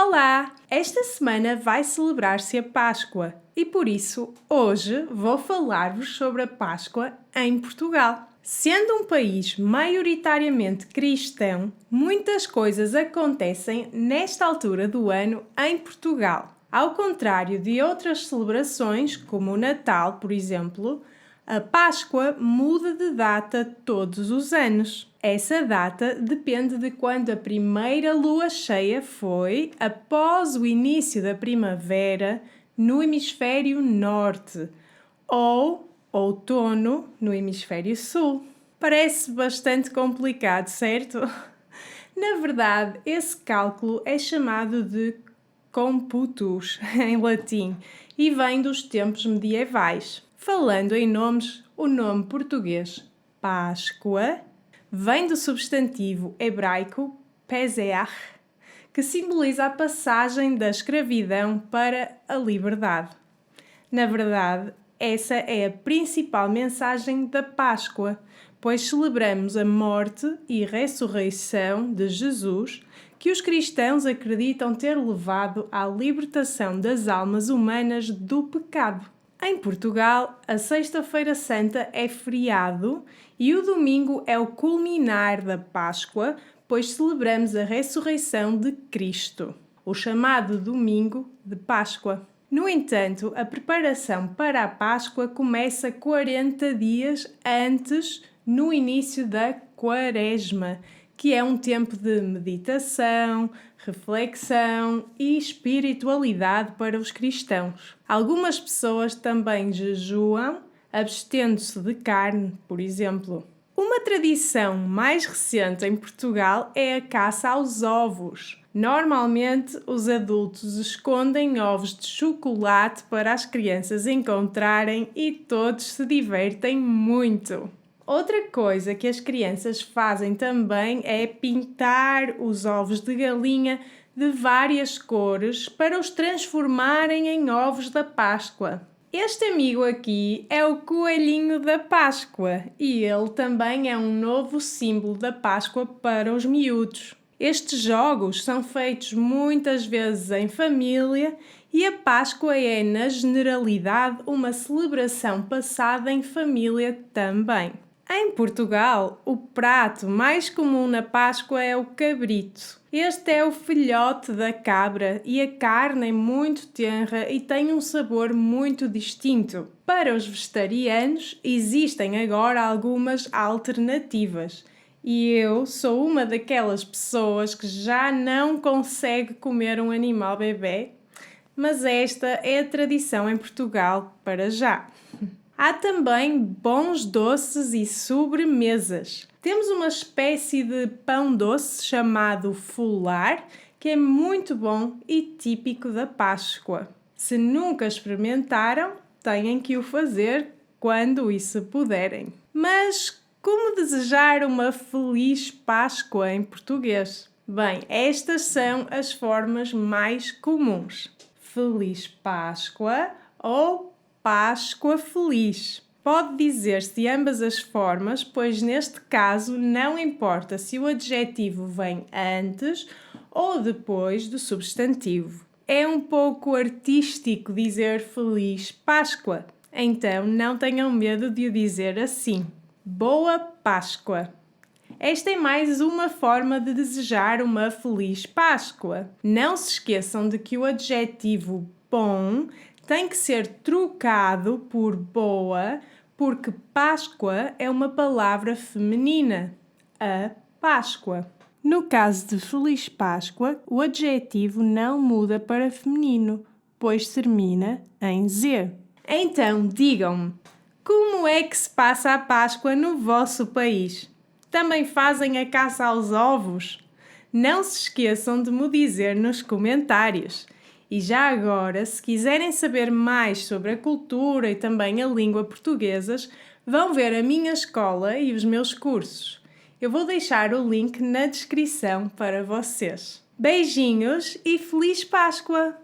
Olá! Esta semana vai celebrar-se a Páscoa e por isso hoje vou falar-vos sobre a Páscoa em Portugal. Sendo um país maioritariamente cristão, muitas coisas acontecem nesta altura do ano em Portugal. Ao contrário de outras celebrações, como o Natal, por exemplo, a Páscoa muda de data todos os anos. Essa data depende de quando a primeira lua cheia foi após o início da primavera no hemisfério norte ou outono no hemisfério sul. Parece bastante complicado, certo? Na verdade, esse cálculo é chamado de computus, em latim, e vem dos tempos medievais. Falando em nomes, o nome português Páscoa vem do substantivo hebraico Pesach, que simboliza a passagem da escravidão para a liberdade. Na verdade, essa é a principal mensagem da Páscoa, pois celebramos a morte e ressurreição de Jesus, que os cristãos acreditam ter levado à libertação das almas humanas do pecado. Em Portugal, a Sexta-feira Santa é feriado e o domingo é o culminar da Páscoa, pois celebramos a ressurreição de Cristo, o chamado Domingo de Páscoa. No entanto, a preparação para a Páscoa começa 40 dias antes, no início da Quaresma, que é um tempo de meditação, reflexão e espiritualidade para os cristãos. Algumas pessoas também jejuam, abstendo-se de carne, por exemplo. Uma tradição mais recente em Portugal é a caça aos ovos. Normalmente, os adultos escondem ovos de chocolate para as crianças encontrarem e todos se divertem muito. Outra coisa que as crianças fazem também é pintar os ovos de galinha de várias cores para os transformarem em ovos da Páscoa. Este amigo aqui é o Coelhinho da Páscoa e ele também é um novo símbolo da Páscoa para os miúdos. Estes jogos são feitos muitas vezes em família e a Páscoa é, na generalidade, uma celebração passada em família também. Em Portugal, o prato mais comum na Páscoa é o cabrito. Este é o filhote da cabra e a carne é muito tenra e tem um sabor muito distinto. Para os vegetarianos, existem agora algumas alternativas. E eu sou uma daquelas pessoas que já não consegue comer um animal bebê, mas esta é a tradição em Portugal para já. Há também bons doces e sobremesas. Temos uma espécie de pão doce chamado fular, que é muito bom e típico da Páscoa. Se nunca experimentaram, têm que o fazer quando isso puderem. Mas como desejar uma feliz Páscoa em português? Bem, estas são as formas mais comuns. Feliz Páscoa ou Páscoa Feliz. Pode dizer-se de ambas as formas, pois neste caso não importa se o adjetivo vem antes ou depois do substantivo. É um pouco artístico dizer Feliz Páscoa, então não tenham medo de o dizer assim. Boa Páscoa! Esta é mais uma forma de desejar uma Feliz Páscoa. Não se esqueçam de que o adjetivo bom tem que ser trocado por boa, porque Páscoa é uma palavra feminina, a Páscoa. No caso de Feliz Páscoa, o adjetivo não muda para feminino, pois termina em Z. Então, digam-me, como é que se passa a Páscoa no vosso país? Também fazem a caça aos ovos? Não se esqueçam de me dizer nos comentários. E já agora, se quiserem saber mais sobre a cultura e também a língua portuguesas, vão ver a minha escola e os meus cursos. Eu vou deixar o link na descrição para vocês. Beijinhos e Feliz Páscoa!